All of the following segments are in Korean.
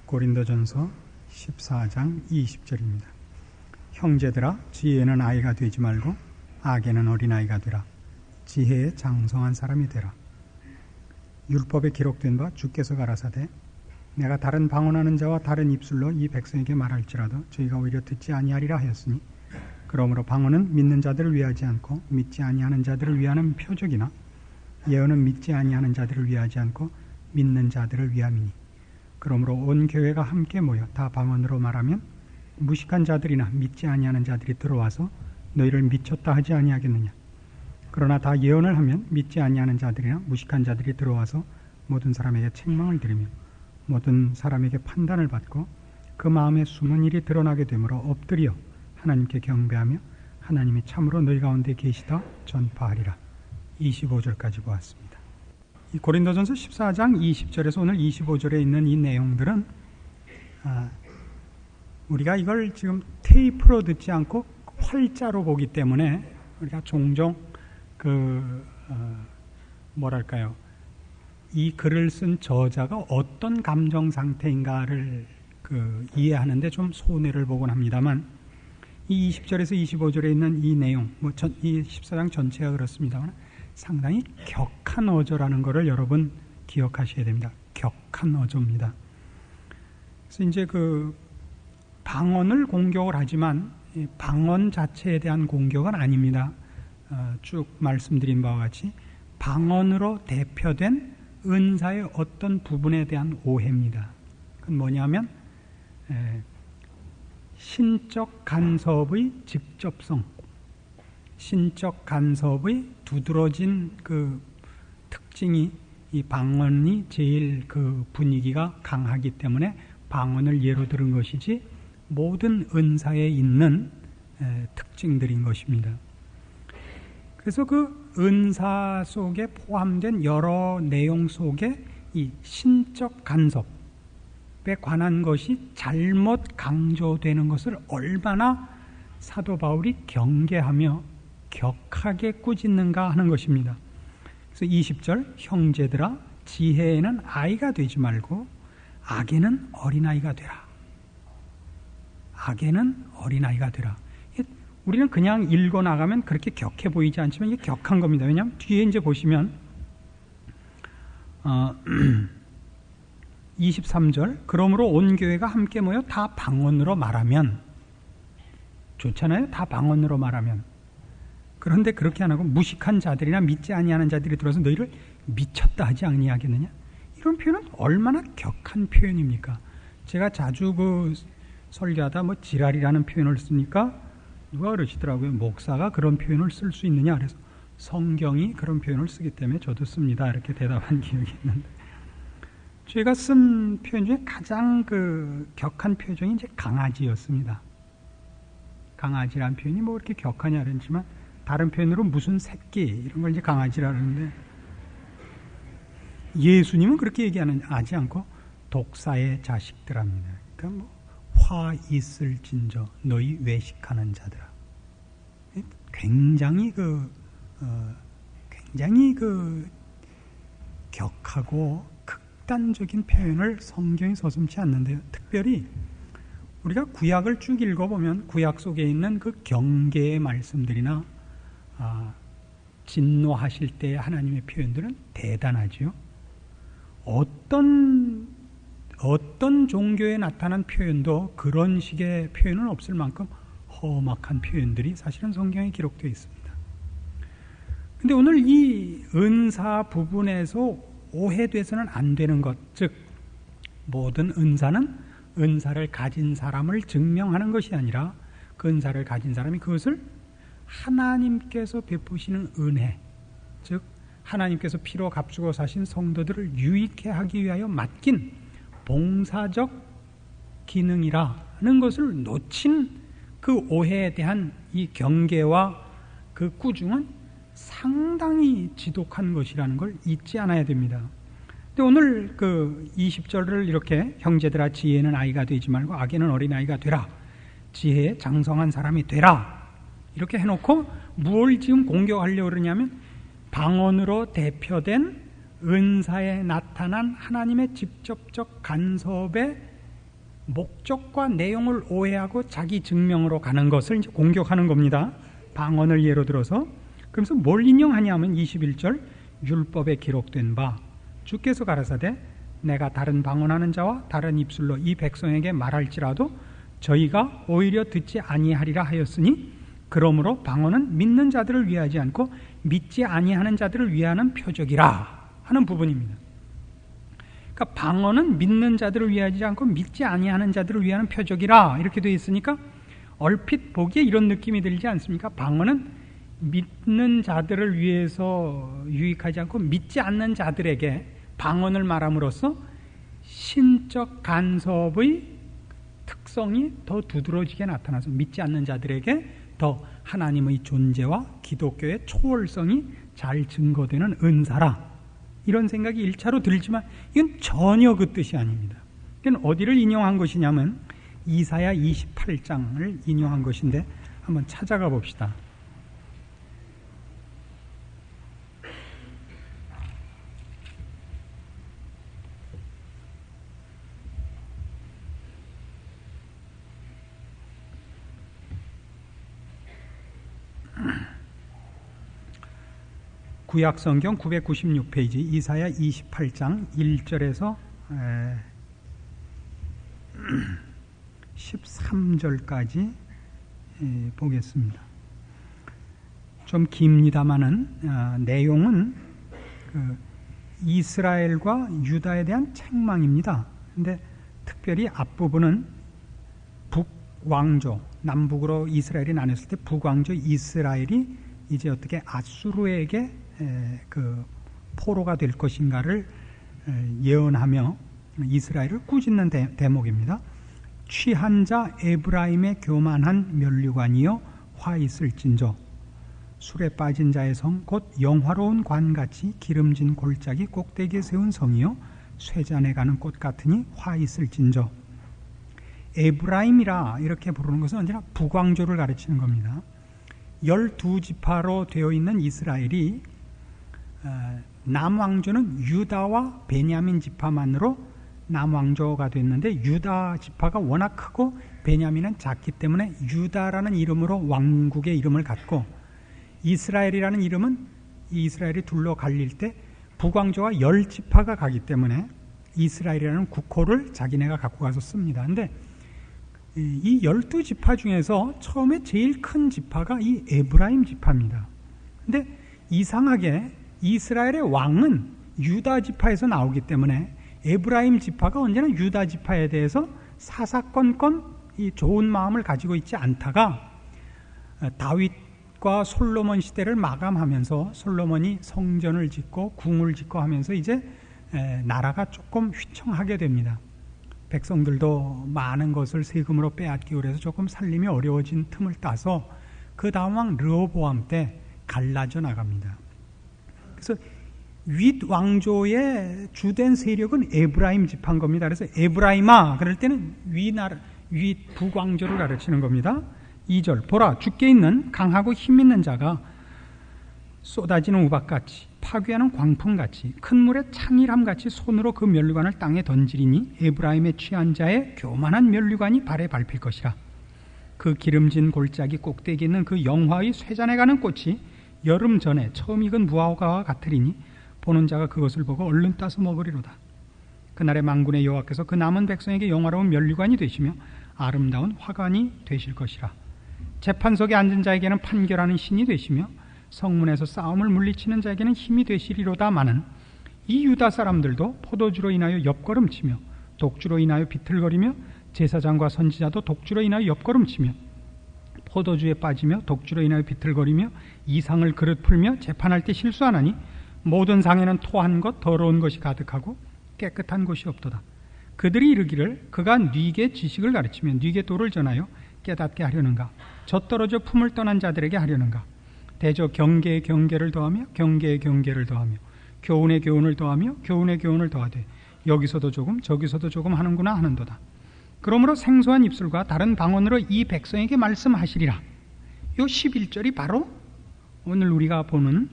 고린도전서 14장 20절입니다. 형제들아, 지혜는 아이가 되지 말고 악에는 어린아이가 되라. 지혜에 장성한 사람이 되라. 율법에 기록된 바 주께서 가라사대 내가 다른 방언하는 자와 다른 입술로 이 백성에게 말할지라도 저희가 오히려 듣지 아니하리라 하였으니, 그러므로 방언은 믿는 자들을 위하지 않고 믿지 아니하는 자들을 위하는 표적이나 예언은 믿지 아니하는 자들을 위하지 않고 믿는 자들을 위함이니, 그러므로 온 교회가 함께 모여 다 방언으로 말하면 무식한 자들이나 믿지 아니하는 자들이 들어와서 너희를 미쳤다 하지 아니하겠느냐. 그러나 다 예언을 하면 믿지 아니하는 자들이나 무식한 자들이 들어와서 모든 사람에게 책망을 들으며 모든 사람에게 판단을 받고 그 마음에 숨은 일이 드러나게 되므로 엎드려 하나님께 경배하며 하나님이 참으로 너희 가운데 계시다 전파하리라. 25절까지 보았습니다. 이 고린도전서 14장 20절에서 오늘 25절에 있는 이 내용들은 우리가 이걸 지금 테이프로 듣지 않고 활자로 보기 때문에 우리가 종종 이 글을 쓴 저자가 어떤 감정 상태인가를 이해하는데 좀 손해를 보곤 합니다만, 이 20절에서 25절에 있는 이 내용, 이 14장 전체가 그렇습니다만 상당히 격한 어조라는 것을 여러분 기억하셔야 됩니다. 격한 어조입니다. 그래서 이제 방언을 공격을 하지만 방언 자체에 대한 공격은 아닙니다. 쭉 말씀드린 바와 같이 방언으로 대표된 은사의 어떤 부분에 대한 오해입니다. 그건 뭐냐면 신적 간섭의 직접성, 신적 간섭의 두드러진 특징이, 이 방언이 제일 분위기가 강하기 때문에 방언을 예로 들은 것이지 모든 은사에 있는 특징들인 것입니다. 그래서 은사 속에 포함된 여러 내용 속에 이 신적 간섭에 관한 것이 잘못 강조되는 것을 얼마나 사도 바울이 경계하며 격하게 꾸짖는가 하는 것입니다. 그래서 20절, 형제들아, 지혜에는 아이가 되지 말고 악에는 어린아이가 되라. 악에는 어린아이가 되라. 우리는 그냥 읽어 나가면 그렇게 격해 보이지 않지만 이게 격한 겁니다. 왜냐하면 뒤에 이제 보시면 23절, 그러므로 온 교회가 함께 모여 다 방언으로 말하면, 좋잖아요. 다 방언으로 말하면. 그런데 그렇게 안 하고 무식한 자들이나 믿지 아니하는 자들이 들어서 너희를 미쳤다 하지 아니하겠느냐. 이런 표현은 얼마나 격한 표현입니까? 제가 자주 설교하다 지랄이라는 표현을 쓰니까 누가 그러시더라고요. 목사가 그런 표현을 쓸 수 있느냐. 그래서 성경이 그런 표현을 쓰기 때문에 저도 씁니다. 이렇게 대답한 기억이 있는데, 제가 쓴 표현 중에 가장 격한 표현이 이제 강아지였습니다. 강아지라는 표현이 그렇게 격하냐 그랬지만 다른 표현으로 무슨 새끼 이런 걸 이제 강아지라 그러는데, 예수님은 그렇게 얘기하지 않고 독사의 자식들합니다. 그러니까 화 있을진저 너희 외식하는 자들아. 굉장히 격하고 극단적인 표현을 성경이 서슴지 않는데요. 특별히 우리가 구약을 쭉 읽어보면 구약 속에 있는 경계의 말씀들이나 진노하실 때 하나님의 표현들은 대단하지요. 어떤 종교에 나타난 표현도 그런 식의 표현은 없을 만큼 험악한 표현들이 사실은 성경에 기록되어 있습니다. 그런데 오늘 이 은사 부분에서 오해돼서는 안 되는 것, 즉 모든 은사는 은사를 가진 사람을 증명하는 것이 아니라 그 은사를 가진 사람이 그것을 하나님께서 베푸시는 은혜, 즉 하나님께서 피로 값주고 사신 성도들을 유익해 하기 위하여 맡긴 봉사적 기능이라는 것을 놓친 오해에 대한 이 경계와 꾸중은 상당히 지독한 것이라는 걸 잊지 않아야 됩니다. 근데 오늘 20절을 이렇게 형제들아, 지혜는 아이가 되지 말고 악에는 어린아이가 되라. 지혜에 장성한 사람이 되라. 이렇게 해놓고 뭘 지금 공격하려고 그러냐면 방언으로 대표된 은사에 나타난 하나님의 직접적 간섭에 목적과 내용을 오해하고 자기 증명으로 가는 것을 이제 공격하는 겁니다. 방언을 예로 들어서. 그래서 뭘 인용하냐면 21절 율법에 기록된 바 주께서 가라사대 내가 다른 방언하는 자와 다른 입술로 이 백성에게 말할지라도 저희가 오히려 듣지 아니하리라 하였으니 그러므로 방언은 믿는 자들을 위하지 않고 믿지 아니하는 자들을 위하는 표적이라 하는 부분입니다. 그러니까 방언은 믿는 자들을 위하지 않고 믿지 아니하는 자들을 위하는 표적이라 이렇게 되어 있으니까 얼핏 보기에 이런 느낌이 들지 않습니까? 방언은 믿는 자들을 위해서 유익하지 않고 믿지 않는 자들에게 방언을 말함으로써 신적 간섭의 특성이 더 두드러지게 나타나서 믿지 않는 자들에게 더 하나님의 존재와 기독교의 초월성이 잘 증거되는 은사라 이런 생각이 1차로 들지만 이건 전혀 그 뜻이 아닙니다. 이건 어디를 인용한 것이냐면 이사야 28장을 인용한 것인데 한번 찾아가 봅시다. 구약성경 996페이지 이사야 28장 1절에서 13절까지 보겠습니다. 좀 깁니다마는 내용은 이스라엘과 유다에 대한 책망입니다. 근데 특별히 앞부분은 북왕조, 남북으로 이스라엘이 나눴을 때 북왕조 이스라엘이 이제 어떻게 아수르에게 그 포로가 될 것인가를 예언하며 이스라엘을 꾸짖는 대목입니다. 취한 자 에브라임의 교만한 면류관이여 화 있을진저 술에 빠진 자의 성 곧 영화로운 관같이 기름진 골짜기 꼭대기에 세운 성이여 쇠잔에 가는 꽃 같으니 화 있을진저. 에브라임이라 이렇게 부르는 것은 언제나 북왕조를 가르치는 겁니다. 12지파로 되어 있는 이스라엘이 남왕조는 유다와 베냐민 지파만으로 남왕조가 됐는데 유다 지파가 워낙 크고 베냐민은 작기 때문에 유다라는 이름으로 왕국의 이름을 갖고 이스라엘이라는 이름은 이스라엘이 둘로 갈릴 때 북왕조와 10지파가 가기 때문에 이스라엘이라는 국호를 자기네가 갖고 가서 씁니다. 근데 이 12지파 중에서 처음에 제일 큰 지파가 이 에브라임 지파입니다. 근데 이상하게 이스라엘의 왕은 유다 지파에서 나오기 때문에 에브라임 지파가 언제나 유다 지파에 대해서 사사건건 이 좋은 마음을 가지고 있지 않다가 다윗과 솔로몬 시대를 마감하면서 솔로몬이 성전을 짓고 궁을 짓고 하면서 이제 나라가 조금 휘청하게 됩니다. 백성들도 많은 것을 세금으로 빼앗기고 그래서 조금 살림이 어려워진 틈을 따서 그 다음 왕 르호보암 때 갈라져 나갑니다. 그래서 윗 왕조의 주된 세력은 에브라임 지파인 겁니다. 그래서 에브라임아 그럴 때는 윗 북왕조를 가르치는 겁니다. 2절 보라 주께 있는 강하고 힘 있는 자가 쏟아지는 우박같이 파괴하는 광풍같이 큰 물의 창일함같이 손으로 그 면류관을 땅에 던지리니 에브라임의 취한 자의 교만한 면류관이 발에 밟힐 것이라. 그 기름진 골짜기 꼭대기에 있는 그 영화의 쇠잔에 가는 꽃이 여름 전에 처음 익은 무화과와 같으리니 보는 자가 그것을 보고 얼른 따서 먹으리로다. 그날의 만군의 여호와께서 그 남은 백성에게 영화로운 면류관이 되시며 아름다운 화관이 되실 것이라. 재판석에 앉은 자에게는 판결하는 신이 되시며 성문에서 싸움을 물리치는 자에게는 힘이 되시리로다마는 이 유다 사람들도 포도주로 인하여 옆걸음치며 독주로 인하여 비틀거리며 제사장과 선지자도 독주로 인하여 옆걸음치며 포도주에 빠지며 독주로 인하여 비틀거리며 이상을 그릇 풀며 재판할 때 실수하나니 모든 상에는 토한 것 더러운 것이 가득하고 깨끗한 곳이 없도다. 그들이 이르기를 그가 네게 지식을 가르치며 네게 도를 전하여 깨닫게 하려는가? 젖떨어져 품을 떠난 자들에게 하려는가? 대저 경계에 경계를 더하며 경계에 경계를 더하며 교훈에 교훈을 더하며 교훈에 교훈을 더하되 여기서도 조금 저기서도 조금 하는구나 하는도다. 그러므로 생소한 입술과 다른 방언으로 이 백성에게 말씀하시리라. 요 11절이 바로 오늘 우리가 보는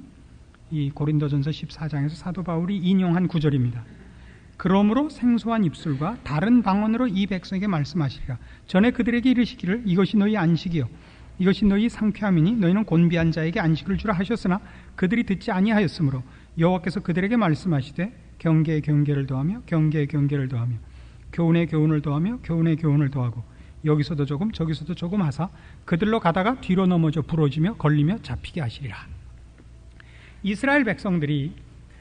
이 고린도전서 14장에서 사도 바울이 인용한 구절입니다. 그러므로 생소한 입술과 다른 방언으로 이 백성에게 말씀하시리라. 전에 그들에게 이르시기를 이것이 너희 안식이요 이것이 너희 상쾌함이니 너희는 곤비한 자에게 안식을 주라 하셨으나 그들이 듣지 아니하였으므로 여호와께서 그들에게 말씀하시되 경계에 경계를 더하며 경계에 경계를 더하며 교훈에 교훈을 더하며 교훈에 교훈을 더하고 여기서도 조금 저기서도 조금 하사 그들로 가다가 뒤로 넘어져 부러지며 걸리며 잡히게 하시리라. 이스라엘 백성들이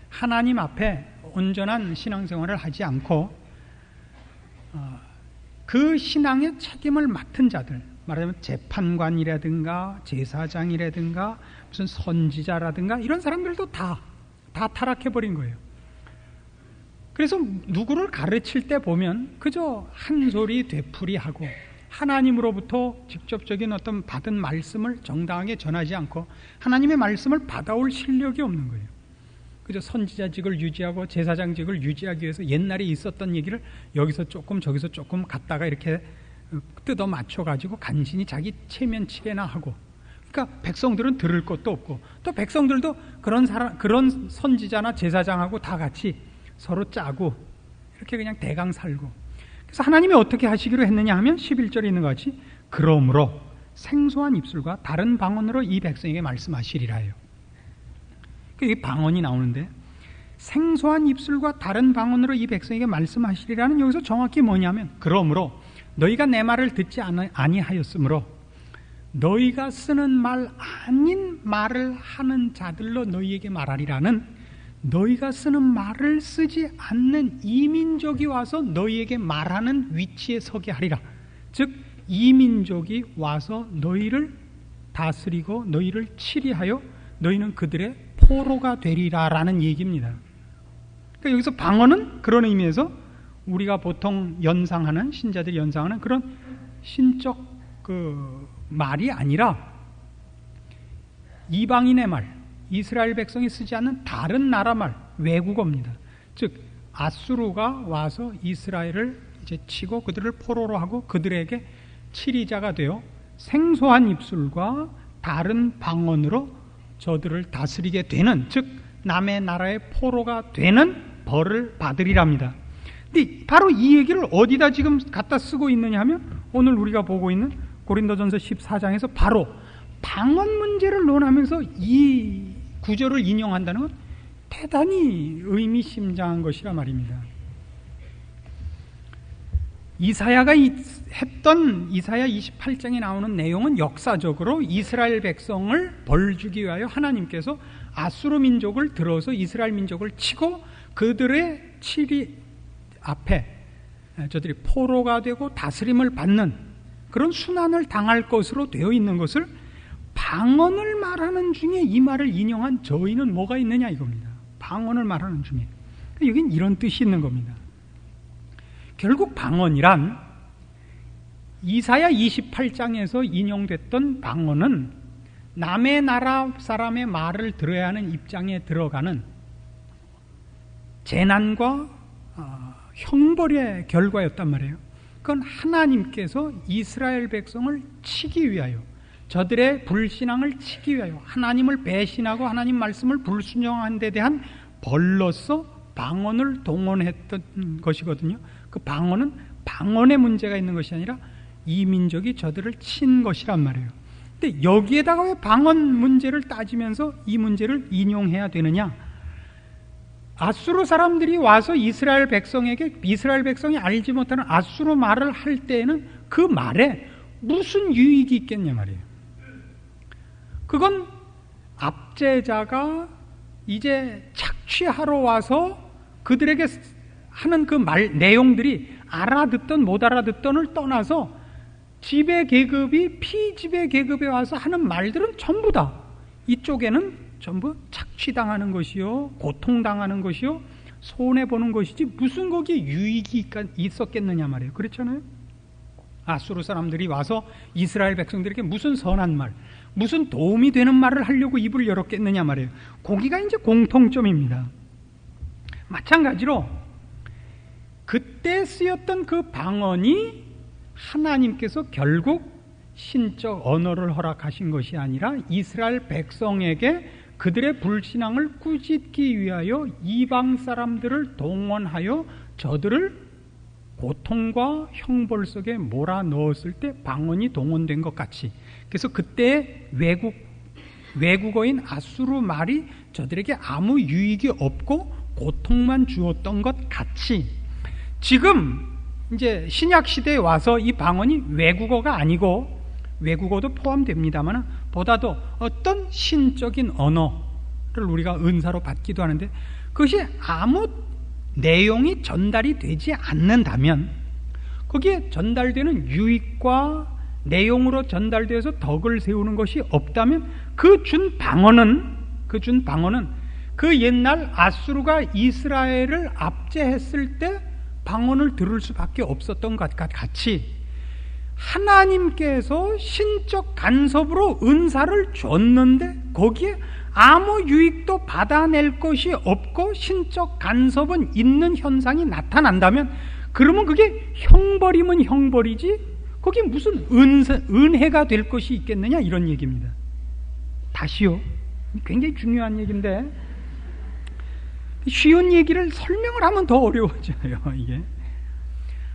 하나님 앞에 온전한 신앙생활을 하지 않고 그 신앙의 책임을 맡은 자들, 말하자면 재판관이라든가 제사장이라든가 무슨 선지자라든가 이런 사람들도 다 타락해버린 거예요. 그래서 누구를 가르칠 때 보면 그저 한 소리 되풀이하고 하나님으로부터 직접적인 어떤 받은 말씀을 정당하게 전하지 않고 하나님의 말씀을 받아올 실력이 없는 거예요. 그저 선지자직을 유지하고 제사장직을 유지하기 위해서 옛날에 있었던 얘기를 여기서 조금 저기서 조금 갖다가 이렇게 뜯어 맞춰가지고 간신히 자기 체면치레나 하고, 그러니까 백성들은 들을 것도 없고 또 백성들도 그런 선지자나 제사장하고 다 같이 서로 짜고 이렇게 그냥 대강 살고. 그래서 하나님이 어떻게 하시기로 했느냐 하면 11절에 있는 것 같이 그러므로 생소한 입술과 다른 방언으로 이 백성에게 말씀하시리라 해요. 이 방언이 나오는데 생소한 입술과 다른 방언으로 이 백성에게 말씀하시리라는 여기서 정확히 뭐냐면 그러므로 너희가 내 말을 듣지 아니하였으므로 너희가 쓰는 말 아닌 말을 하는 자들로 너희에게 말하리라는, 너희가 쓰는 말을 쓰지 않는 이민족이 와서 너희에게 말하는 위치에 서게 하리라. 즉 이민족이 와서 너희를 다스리고 너희를 치리하여 너희는 그들의 포로가 되리라라는 얘기입니다. 그러니까 여기서 방언은 그런 의미에서 우리가 보통 연상하는, 신자들이 연상하는 그런 신적 말이 아니라 이방인의 말, 이스라엘 백성이 쓰지 않는 다른 나라 말, 외국어입니다. 즉 아수르가 와서 이스라엘을 이제 치고 그들을 포로로 하고 그들에게 치리자가 되어 생소한 입술과 다른 방언으로 저들을 다스리게 되는, 즉 남의 나라의 포로가 되는 벌을 받으리랍니다. 근데 바로 이 얘기를 어디다 지금 갖다 쓰고 있느냐 하면 오늘 우리가 보고 있는 고린도전서 14장에서 바로 방언 문제를 논하면서 이 구절을 인용한다는 건 대단히 의미심장한 것이라 말입니다. 이사야가 했던 이사야 28장에 나오는 내용은 역사적으로 이스라엘 백성을 벌주기 위하여 하나님께서 아수르 민족을 들어서 이스라엘 민족을 치고 그들의 치리 앞에 저들이 포로가 되고 다스림을 받는 그런 순환을 당할 것으로 되어 있는 것을 방언을 말하는 중에 이 말을 인용한 저희는 뭐가 있느냐 이겁니다. 방언을 말하는 중에. 여긴 이런 뜻이 있는 겁니다. 결국 방언이란 이사야 28장에서 인용됐던 방언은 남의 나라 사람의 말을 들어야 하는 입장에 들어가는 재난과 형벌의 결과였단 말이에요. 그건 하나님께서 이스라엘 백성을 치기 위하여, 저들의 불신앙을 치기 위하여, 하나님을 배신하고 하나님 말씀을 불순종한 데 대한 벌로서 방언을 동원했던 것이거든요. 그 방언은 방언의 문제가 있는 것이 아니라 이 민족이 저들을 친 것이란 말이에요. 근데 여기에다가 왜 방언 문제를 따지면서 이 문제를 인용해야 되느냐? 아수르 사람들이 와서 이스라엘 백성에게, 이스라엘 백성이 알지 못하는 아수르 말을 할 때에는 그 말에 무슨 유익이 있겠냐 말이에요. 그건 압제자가 이제 착취하러 와서 그들에게 하는 그 말 내용들이 알아듣던 못 알아듣던을 떠나서 지배계급이 피지배계급에 와서 하는 말들은 전부 다 이쪽에는 전부 착취당하는 것이요, 고통당하는 것이요, 손해보는 것이지 무슨 거기에 유익이 있었겠느냐 말이에요. 그렇잖아요. 아수르 사람들이 와서 이스라엘 백성들에게 무슨 선한 말, 무슨 도움이 되는 말을 하려고 입을 열었겠느냐 말이에요. 거기가 이제 공통점입니다. 마찬가지로 그때 쓰였던 그 방언이 하나님께서 결국 신적 언어를 허락하신 것이 아니라 이스라엘 백성에게 그들의 불신앙을 꾸짖기 위하여 이방 사람들을 동원하여 저들을 고통과 형벌 속에 몰아넣었을 때 방언이 동원된 것 같이, 그래서 그때 외국어인 아수르 말이 저들에게 아무 유익이 없고 고통만 주었던 것 같이, 지금 이제 신약 시대에 와서 이 방언이 외국어가 아니고, 외국어도 포함됩니다만 보다도 어떤 신적인 언어를 우리가 은사로 받기도 하는데, 그것이 아무 내용이 전달이 되지 않는다면, 거기에 전달되는 유익과 내용으로 전달되어서 덕을 세우는 것이 없다면, 그 준 방언은 그 옛날 아수르가 이스라엘을 압제했을 때 방언을 들을 수밖에 없었던 것 같이, 하나님께서 신적 간섭으로 은사를 줬는데 거기에 아무 유익도 받아낼 것이 없고 신적 간섭은 있는 현상이 나타난다면, 그러면 그게 형벌이면 형벌이지 거기 무슨 은혜가 될 것이 있겠느냐, 이런 얘기입니다. 다시요, 굉장히 중요한 얘기인데 쉬운 얘기를 설명을 하면 더 어려워져요. 이게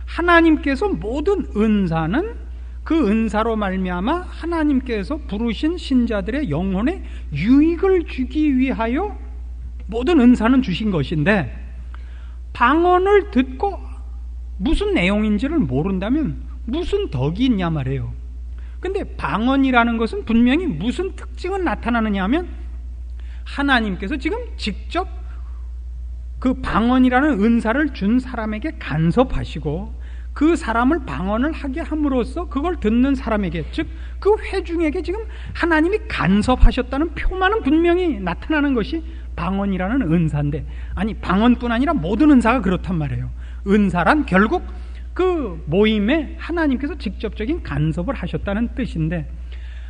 하나님께서 모든 은사는 그 은사로 말미암아 하나님께서 부르신 신자들의 영혼에 유익을 주기 위하여 모든 은사는 주신 것인데, 방언을 듣고 무슨 내용인지를 모른다면 무슨 덕이 있냐 말이에요. 근데 방언이라는 것은 분명히 무슨 특징은 나타나느냐 하면, 하나님께서 지금 직접 그 방언이라는 은사를 준 사람에게 간섭하시고, 그 사람을 방언을 하게 함으로써 그걸 듣는 사람에게, 즉 그 회중에게 지금 하나님이 간섭하셨다는 표만은 분명히 나타나는 것이 방언이라는 은사인데, 아니 방언뿐 아니라 모든 은사가 그렇단 말이에요. 은사란 결국 그 모임에 하나님께서 직접적인 간섭을 하셨다는 뜻인데,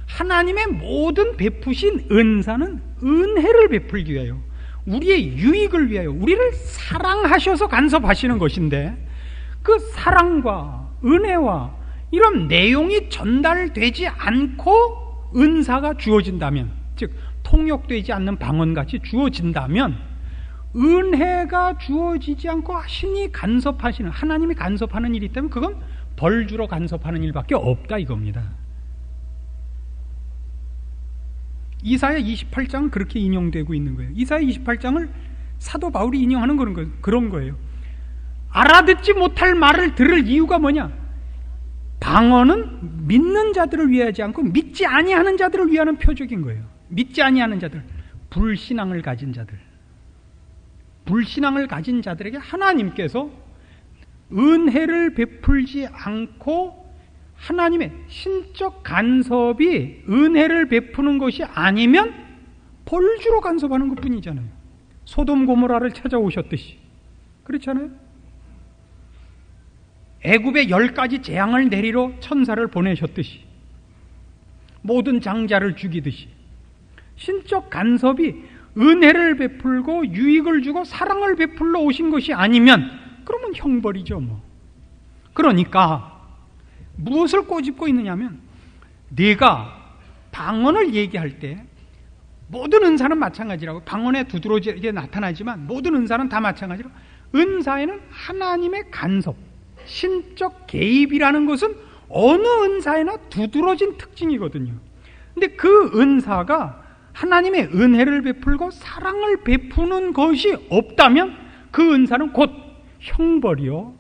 하나님의 모든 베푸신 은사는 은혜를 베풀기 위하여, 우리의 유익을 위하여, 우리를 사랑하셔서 간섭하시는 것인데, 그 사랑과 은혜와 이런 내용이 전달되지 않고 은사가 주어진다면, 즉 통역되지 않는 방언같이 주어진다면, 은혜가 주어지지 않고 신이 간섭하시는, 하나님이 간섭하는 일이 있다면 그건 벌주로 간섭하는 일밖에 없다 이겁니다. 이사야 28장은 그렇게 인용되고 있는 거예요. 이사야 28장을 사도 바울이 인용하는 그런 거예요. 알아듣지 못할 말을 들을 이유가 뭐냐? 방언은 믿는 자들을 위하지 않고 믿지 아니하는 자들을 위하는 표적인 거예요. 믿지 아니하는 자들, 불신앙을 가진 자들, 불신앙을 가진 자들에게 하나님께서 은혜를 베풀지 않고, 하나님의 신적 간섭이 은혜를 베푸는 것이 아니면 벌주로 간섭하는 것뿐이잖아요. 소돔 고모라를 찾아오셨듯이, 그렇잖아요. 애굽에 10가지 재앙을 내리러 천사를 보내셨듯이, 모든 장자를 죽이듯이, 신적 간섭이 은혜를 베풀고 유익을 주고 사랑을 베풀러 오신 것이 아니면 그러면 형벌이죠 뭐. 그러니까 무엇을 꼬집고 있느냐면, 네가 방언을 얘기할 때 모든 은사는 마찬가지라고, 방언에 두드러지게 나타나지만 모든 은사는 다 마찬가지로, 은사에는 하나님의 간섭, 신적 개입이라는 것은 어느 은사에나 두드러진 특징이거든요. 근데 그 은사가 하나님의 은혜를 베풀고 사랑을 베푸는 것이 없다면 그 은사는 곧 형벌이요,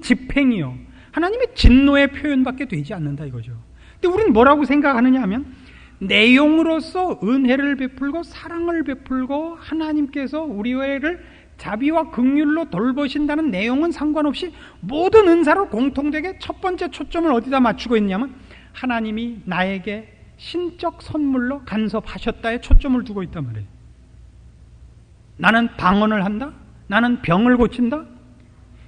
집행이요, 하나님의 진노의 표현밖에 되지 않는다 이거죠. 근데 우리는 뭐라고 생각하느냐 하면, 내용으로서 은혜를 베풀고 사랑을 베풀고 하나님께서 우리를 자비와 긍휼로 돌보신다는 내용은 상관없이 모든 은사를 공통되게 첫 번째 초점을 어디다 맞추고 있냐면, 하나님이 나에게 신적 선물로 간섭하셨다에 초점을 두고 있단 말이에요. 나는 방언을 한다, 나는 병을 고친다,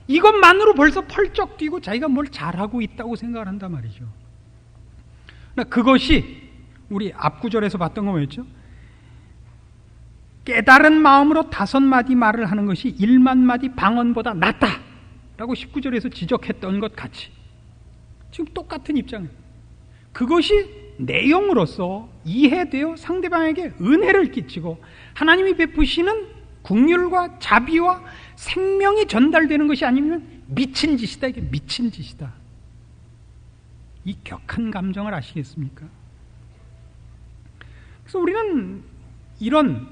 이것만으로 벌써 펄쩍 뛰고 자기가 뭘 잘하고 있다고 생각을 한단 말이죠. 그것이 우리 앞구절에서 봤던 거 뭐였죠? 깨달은 마음으로 5마디 말을 하는 것이 1만 마디 방언보다 낫다 라고 19절에서 지적했던 것 같이, 지금 똑같은 입장이에요. 그것이 내용으로서 이해되어 상대방에게 은혜를 끼치고 하나님이 베푸시는 긍휼과 자비와 생명이 전달되는 것이 아니면 미친 짓이다. 이게 미친 짓이다. 이 격한 감정을 아시겠습니까? 그래서 우리는 이런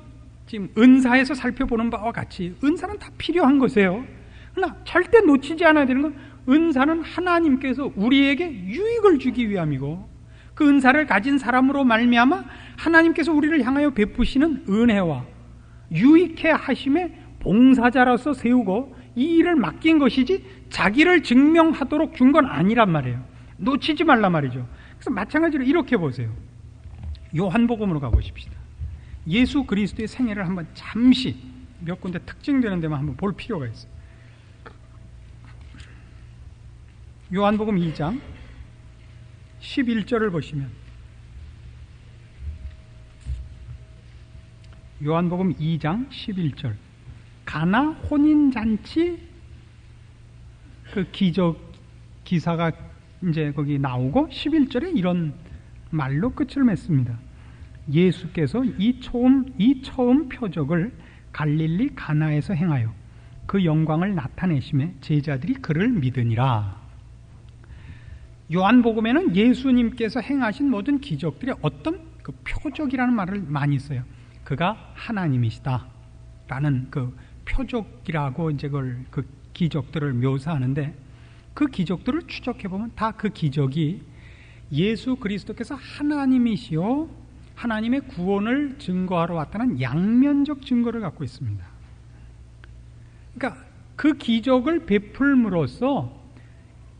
지금 은사에서 살펴보는 바와 같이 은사는 다 필요한 것이에요. 그러나 절대 놓치지 않아야 되는 건 은사는 하나님께서 우리에게 유익을 주기 위함이고 그 은사를 가진 사람으로 말미암아 하나님께서 우리를 향하여 베푸시는 은혜와 유익해 하심의 봉사자로서 세우고 이 일을 맡긴 것이지 자기를 증명하도록 준 건 아니란 말이에요. 놓치지 말란 말이죠. 그래서 마찬가지로 이렇게 보세요. 요한복음으로 가보십시다. 예수 그리스도의 생애를 한번 잠시 몇 군데 특징되는 데만 한번 볼 필요가 있어요. 요한복음 2장 11절을 보시면 요한복음 2장 11절 가나 혼인잔치 그 기사가 이제 거기 나오고 11절에 이런 말로 끝을 맺습니다. 예수께서 이 처음 표적을 갈릴리 가나에서 행하여 그 영광을 나타내심에 제자들이 그를 믿으니라. 요한복음에는 예수님께서 행하신 모든 기적들이 어떤 그 표적이라는 말을 많이 써요. 그가 하나님이시다 라는 그 표적이라고 이제 그 기적들을 묘사하는데 그 기적들을 추적해 보면 다 그 기적이 예수 그리스도께서 하나님이시요 하나님의 구원을 증거하러 왔다는 양면적 증거를 갖고 있습니다. 그러니까 그 기적을 베풀므로써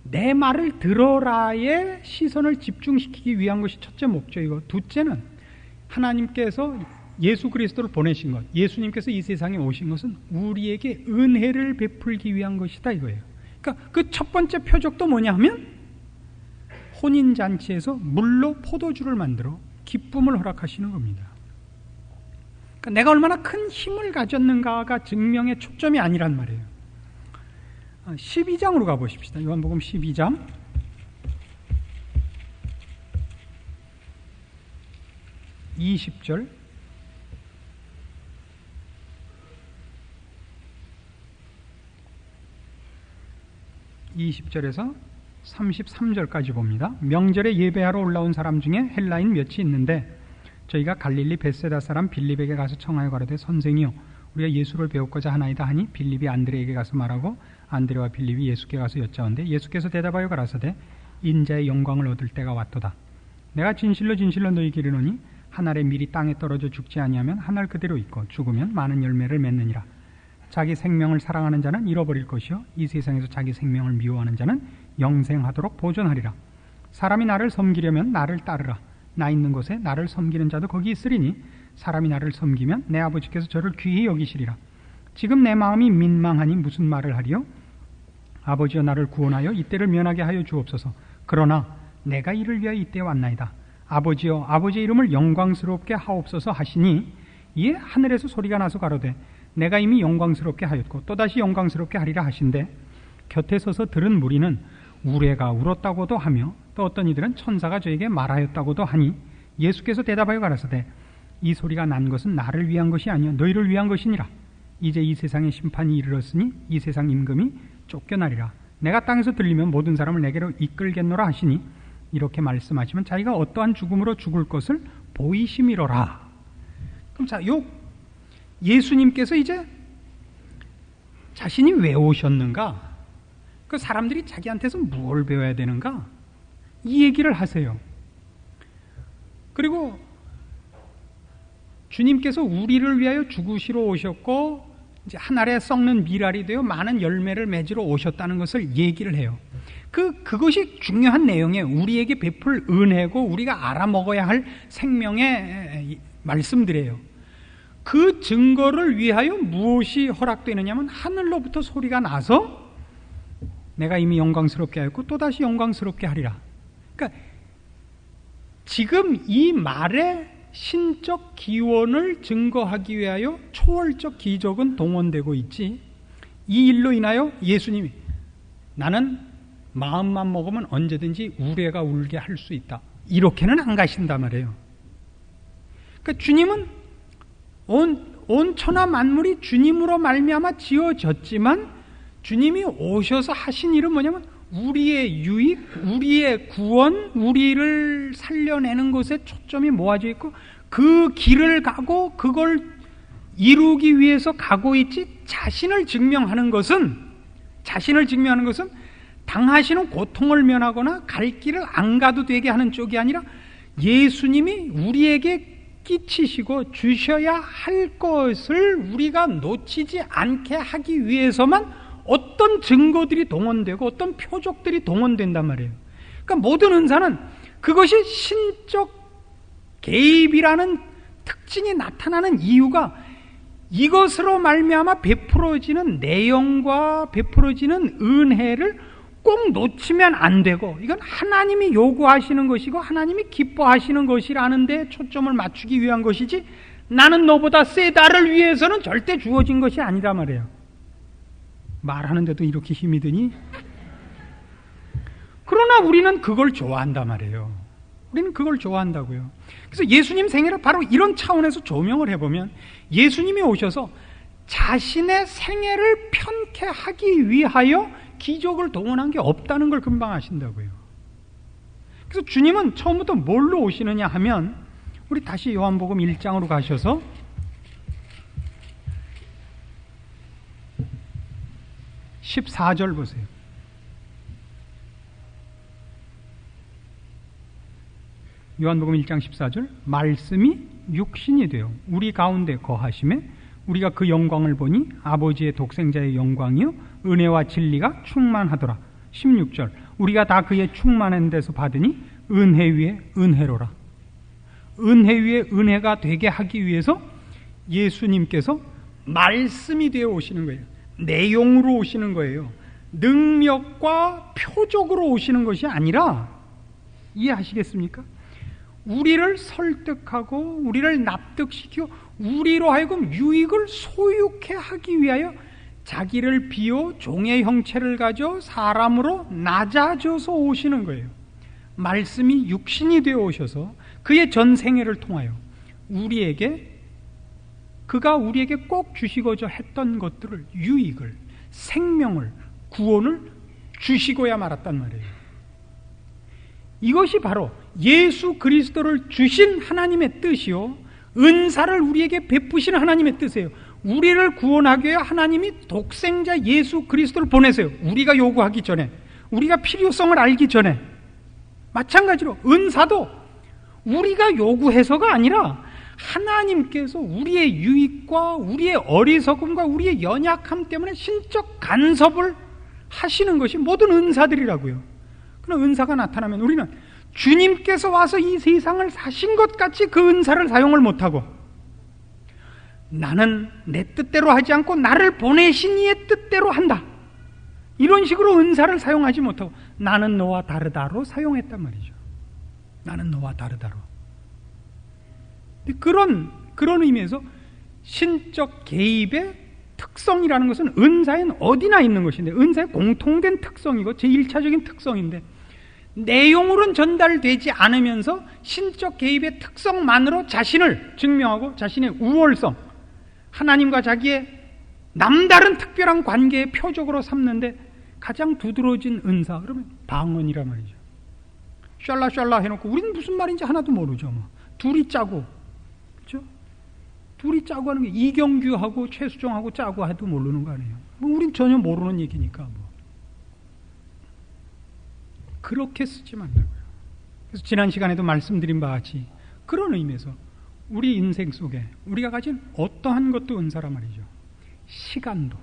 내 말을 들어라의 시선을 집중시키기 위한 것이 첫째 목적이고, 둘째는 하나님께서 예수 그리스도를 보내신 것, 예수님께서 이 세상에 오신 것은 우리에게 은혜를 베풀기 위한 것이다 이거예요. 그러니까 그 첫 번째 표적도 뭐냐 하면 혼인잔치에서 물로 포도주를 만들어 기쁨을 허락하시는 겁니다. 그러니까 내가 얼마나 큰 힘을 가졌는가가 증명의 초점이 아니란 말이에요. 12장으로 가보십시다. 요한복음 12장 20절 20절에서 33절까지 봅니다. 명절에 예배하러 올라온 사람 중에 헬라인 몇이 있는데 저희가 갈릴리 벳세다 사람 빌립에게 가서 청하여 가로되 선생이요 우리가 예수를 배우고자 하나이다 하니 빌립이 안드레에게 가서 말하고 안드레와 빌립이 예수께 가서 여짜온데 예수께서 대답하여 가라사대 인자의 영광을 얻을 때가 왔도다. 내가 진실로 진실로 너희에게 이르노니 한 알의 밀이 땅에 떨어져 죽지 아니하면 한 알 그대로 있고 죽으면 많은 열매를 맺느니라. 자기 생명을 사랑하는 자는 잃어버릴 것이요 이 세상에서 자기 생명을 미워하는 자는 영생하도록 보존하리라. 사람이 나를 섬기려면 나를 따르라. 나 있는 곳에 나를 섬기는 자도 거기 있으리니 사람이 나를 섬기면 내 아버지께서 저를 귀히 여기시리라. 지금 내 마음이 민망하니 무슨 말을 하리요? 아버지여 나를 구원하여 이때를 면하게 하여 주옵소서. 그러나 내가 이를 위하여 이때에 왔나이다. 아버지여 아버지의 이름을 영광스럽게 하옵소서 하시니 이에 하늘에서 소리가 나서 가로되 내가 이미 영광스럽게 하였고 또다시 영광스럽게 하리라 하신대 곁에 서서 들은 무리는 우레가 울었다고도 하며 또 어떤 이들은 천사가 저에게 말하였다고도 하니 예수께서 대답하여 가라사대 이 소리가 난 것은 나를 위한 것이 아니요 너희를 위한 것이니라. 이제 이 세상의 심판이 이르렀으니 이 세상 임금이 쫓겨나리라. 내가 땅에서 들리면 모든 사람을 내게로 이끌겠노라 하시니 이렇게 말씀하시면 자기가 어떠한 죽음으로 죽을 것을 보이심이로라. 그럼 자, 예수님께서 이제 자신이 왜 오셨는가? 그 사람들이 자기한테서 뭘 배워야 되는가? 이 얘기를 하세요. 그리고 주님께서 우리를 위하여 죽으시러 오셨고 이제 한 알에 썩는 밀알이 되어 많은 열매를 맺으러 오셨다는 것을 얘기를 해요. 그것이 중요한 내용이에요. 우리에게 베풀 은혜고 우리가 알아먹어야 할 생명의 말씀들이에요. 그 증거를 위하여 무엇이 허락되느냐면 하늘로부터 소리가 나서 내가 이미 영광스럽게 하였고 또다시 영광스럽게 하리라. 그러니까 지금 이 말의 신적 기원을 증거하기 위하여 초월적 기적은 동원되고 있지, 이 일로 인하여 예수님이 나는 마음만 먹으면 언제든지 우레가 울게 할 수 있다 이렇게는 안 가신단 말이에요. 그러니까 주님은 온 천하 만물이 주님으로 말미암아 지어졌지만 주님이 오셔서 하신 일은 뭐냐면 우리의 유익, 우리의 구원, 우리를 살려내는 것에 초점이 모아져 있고 그 길을 가고 그걸 이루기 위해서 가고 있지, 자신을 증명하는 것은 당하시는 고통을 면하거나 갈 길을 안 가도 되게 하는 쪽이 아니라 예수님이 우리에게 끼치시고 주셔야 할 것을 우리가 놓치지 않게 하기 위해서만 어떤 증거들이 동원되고 어떤 표적들이 동원된단 말이에요. 그러니까 모든 은사는 그것이 신적 개입이라는 특징이 나타나는 이유가 이것으로 말미암아 베풀어지는 내용과 베풀어지는 은혜를 꼭 놓치면 안 되고, 이건 하나님이 요구하시는 것이고 하나님이 기뻐하시는 것이라는 데 초점을 맞추기 위한 것이지 나는 너보다 세다를 위해서는 절대 주어진 것이 아니란 말이에요. 말하는데도 이렇게 힘이 드니? 그러나 우리는 그걸 좋아한단 말이에요. 우리는 그걸 좋아한다고요. 그래서 예수님 생애를 바로 이런 차원에서 조명을 해보면 예수님이 오셔서 자신의 생애를 편케 하기 위하여 기적을 동원한 게 없다는 걸 금방 아신다고요. 그래서 주님은 처음부터 뭘로 오시느냐 하면, 우리 다시 요한복음 1장으로 가셔서 14절 보세요. 요한복음 1장 14절, 말씀이 육신이 되어 우리 가운데 거하심에 우리가 그 영광을 보니 아버지의 독생자의 영광이요 은혜와 진리가 충만하더라. 16절, 우리가 다 그의 충만한 데서 받으니 은혜 위에 은혜로라. 은혜 위에 은혜가 되게 하기 위해서 예수님께서 말씀이 되어 오시는 거예요. 내용으로 오시는 거예요. 능력과 표적으로 오시는 것이 아니라, 이해하시겠습니까? 우리를 설득하고 우리를 납득시키고 우리로 하여금 유익을 소유케 하기 위하여 자기를 비워 종의 형체를 가져 사람으로 낮아져서 오시는 거예요. 말씀이 육신이 되어 오셔서 그의 전 생애를 통하여 그가 우리에게 꼭 주시고자 했던 것들을, 유익을, 생명을, 구원을 주시고야 말았단 말이에요. 이것이 바로 예수 그리스도를 주신 하나님의 뜻이요, 은사를 우리에게 베푸신 하나님의 뜻이에요. 우리를 구원하기 위해 하나님이 독생자 예수 그리스도를 보내세요. 우리가 요구하기 전에, 우리가 필요성을 알기 전에. 마찬가지로 은사도 우리가 요구해서가 아니라 하나님께서 우리의 유익과 우리의 어리석음과 우리의 연약함 때문에 신적 간섭을 하시는 것이 모든 은사들이라고요. 그러나 은사가 나타나면 우리는 주님께서 와서 이 세상을 사신 것 같이 그 은사를 사용을 못하고, 나는 내 뜻대로 하지 않고 나를 보내신 이의 뜻대로 한다, 이런 식으로 은사를 사용하지 못하고 나는 너와 다르다로 사용했단 말이죠. 나는 너와 다르다로. 그런 의미에서 신적 개입의 특성이라는 것은 은사에는 어디나 있는 것인데, 은사의 공통된 특성이고 제1차적인 특성인데, 내용으로는 전달되지 않으면서 신적 개입의 특성만으로 자신을 증명하고 자신의 우월성, 하나님과 자기의 남다른 특별한 관계의 표적으로 삼는데 가장 두드러진 은사, 그러면 방언이란 말이죠. 샬라샬라 해놓고 우리는 무슨 말인지 하나도 모르죠. 뭐. 둘이 짜고, 그렇죠? 둘이 짜고 하는 게 이경규하고 최수종하고 짜고 해도 모르는 거 아니에요. 뭐 우린 전혀 모르는 얘기니까 뭐. 그렇게 쓰지 말라고요. 그래서 지난 시간에도 말씀드린 바와 같이 그런 의미에서 우리 인생 속에 우리가 가진 어떠한 것도 은사란 말이죠. 시간도.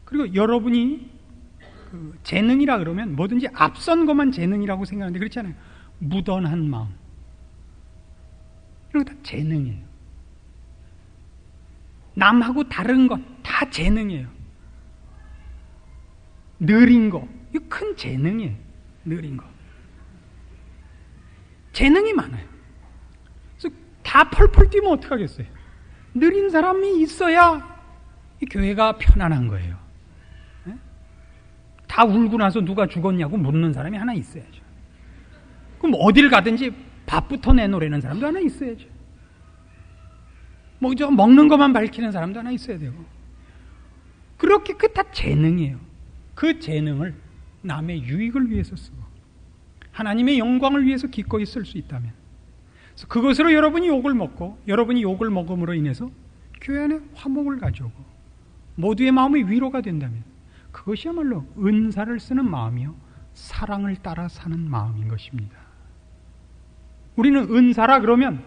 그리고 여러분이 그 재능이라 그러면 뭐든지 앞선 것만 재능이라고 생각하는데 그렇지 않아요. 무던한 마음, 이런 거 다 재능이에요. 남하고 다른 것 다 재능이에요. 느린 거, 이거 큰 재능이에요. 느린 거. 재능이 많아요. 그래서 다 펄펄 뛰면 어떡하겠어요? 느린 사람이 있어야 이 교회가 편안한 거예요. 네? 다 울고 나서 누가 죽었냐고 묻는 사람이 하나 있어야죠. 그럼 어딜 가든지 밥부터 내놓으려는 사람도 하나 있어야죠. 저 먹는 것만 밝히는 사람도 하나 있어야 되고. 그렇게 그 다 재능이에요. 그 재능을 남의 유익을 위해서 쓰고 하나님의 영광을 위해서 기꺼이 쓸 수 있다면, 그래서 그것으로 여러분이 욕을 먹고 여러분이 욕을 먹음으로 인해서 교회 안에 화목을 가져오고 모두의 마음이 위로가 된다면, 그것이야말로 은사를 쓰는 마음이요 사랑을 따라 사는 마음인 것입니다. 우리는 은사라 그러면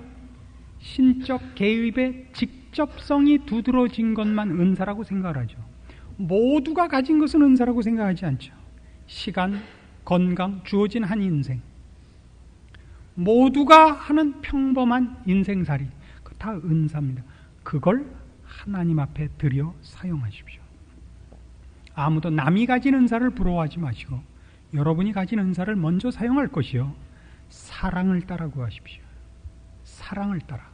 신적 개입의 직접성이 두드러진 것만 은사라고 생각을 하죠. 모두가 가진 것은 은사라고 생각하지 않죠. 시간, 건강, 주어진 한 인생, 모두가 하는 평범한 인생살이, 그거 다 은사입니다. 그걸 하나님 앞에 들여 사용하십시오. 아무도 남이 가진 은사를 부러워하지 마시고 여러분이 가진 은사를 먼저 사용할 것이요 사랑을 따라 구하십시오. 사랑을 따라.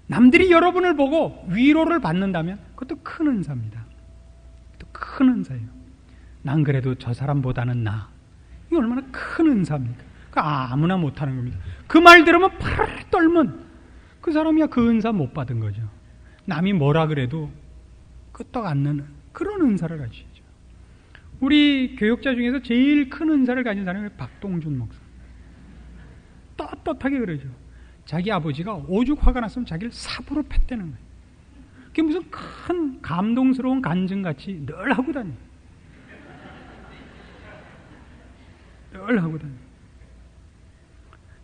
남들이 여러분을 보고 위로를 받는다면 그것도 큰 은사입니다. 그것도 큰 은사예요. 난 그래도 저 사람보다는 나. 이게 얼마나 큰 은사입니까? 그 아무나 못하는 겁니다. 그 말 들으면 팔 떨면 그 사람이야 그 은사 못 받은 거죠. 남이 뭐라 그래도 끄떡 않는 그런 은사를 가지죠. 우리 교역자 중에서 제일 큰 은사를 가진 사람이 박동준 목사. 떳떳하게 그러죠. 자기 아버지가 오죽 화가 났으면 자기를 삽으로 팼다는 거예요. 그게 무슨 큰 감동스러운 간증같이 늘 하고 다녀요. 늘 하고 다녀요.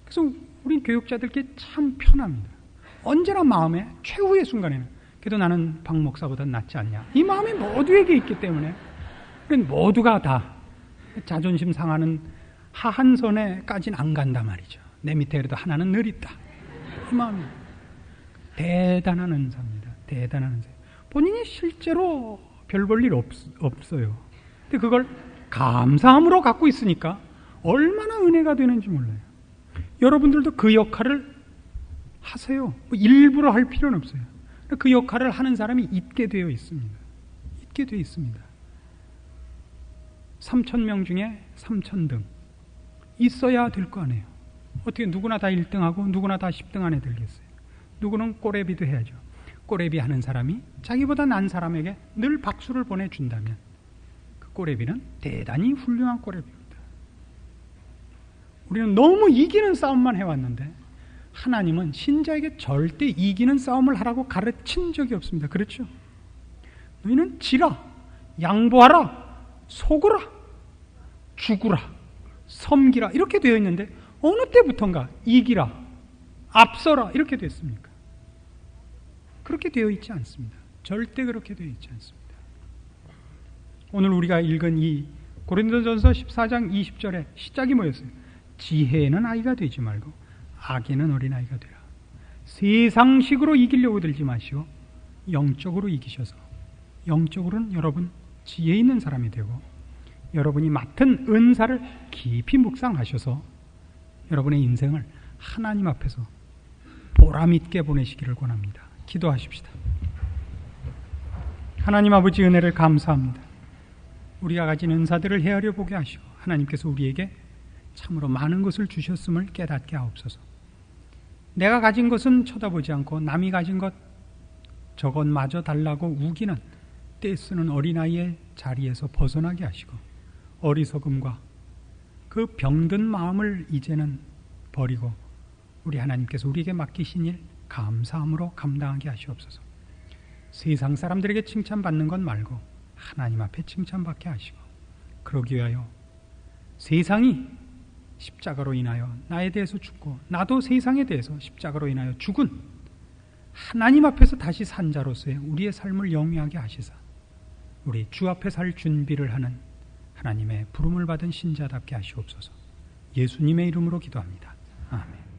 그래서 우리 교육자들께 참 편합니다. 언제나 마음에 최후의 순간에는 그래도 나는 박 목사보다 낫지 않냐, 이 마음이 모두에게 있기 때문에 모두가 다 자존심 상하는 하한선에까지는 안 간단 말이죠. 내 밑에 그래도 하나는 늘 있다, 이 마음이 대단한 은사입니다. 대단한 은사. 본인이 실제로 별 볼 일 없어요. 근데 그걸 감사함으로 갖고 있으니까 얼마나 은혜가 되는지 몰라요. 여러분들도 그 역할을 하세요. 일부러 할 필요는 없어요. 그 역할을 하는 사람이 있게 되어 있습니다. 있게 되어 있습니다. 3,000명 중에 3,000등 있어야 될 거 아니에요. 어떻게 누구나 다 1등하고 누구나 다 10등 안에 들겠어요. 누구는 꼬레비도 해야죠. 꼬레비 하는 사람이 자기보다 난 사람에게 늘 박수를 보내준다면 그 꼬레비는 대단히 훌륭한 꼬레비입니다. 우리는 너무 이기는 싸움만 해왔는데 하나님은 신자에게 절대 이기는 싸움을 하라고 가르친 적이 없습니다. 그렇죠? 너희는 지라, 양보하라, 속으라, 죽으라, 섬기라 이렇게 되어 있는데 어느 때부턴가 이기라, 앞서라 이렇게 됐습니까? 그렇게 되어 있지 않습니다. 절대 그렇게 되어 있지 않습니다. 오늘 우리가 읽은 이 고린도전서 14장 20절에 시작이 뭐였어요? 지혜에는 아이가 되지 말고 악에는 어린아이가 되라. 세상식으로 이기려고 들지 마시고 영적으로 이기셔서 영적으로는 여러분 지혜 있는 사람이 되고 여러분이 맡은 은사를 깊이 묵상하셔서 여러분의 인생을 하나님 앞에서 보람있게 보내시기를 권합니다. 기도하십시다. 하나님 아버지 은혜를 감사합니다. 우리가 가진 은사들을 헤아려 보게 하시고 하나님께서 우리에게 참으로 많은 것을 주셨음을 깨닫게 하옵소서. 내가 가진 것은 쳐다보지 않고 남이 가진 것 저것마저 달라고 우기는 떼쓰는 어린아이의 자리에서 벗어나게 하시고 어리석음과 그 병든 마음을 이제는 버리고 우리 하나님께서 우리에게 맡기신 일 감사함으로 감당하게 하시옵소서. 세상 사람들에게 칭찬받는 것 말고 하나님 앞에 칭찬받게 하시고 그러기 위하여 세상이 십자가로 인하여 나에 대해서 죽고 나도 세상에 대해서 십자가로 인하여 죽은 하나님 앞에서 다시 산 자로서의 우리의 삶을 영위하게 하시사 우리 주 앞에 살 준비를 하는 하나님의 부름을 받은 신자답게 하시옵소서. 예수님의 이름으로 기도합니다. 아멘.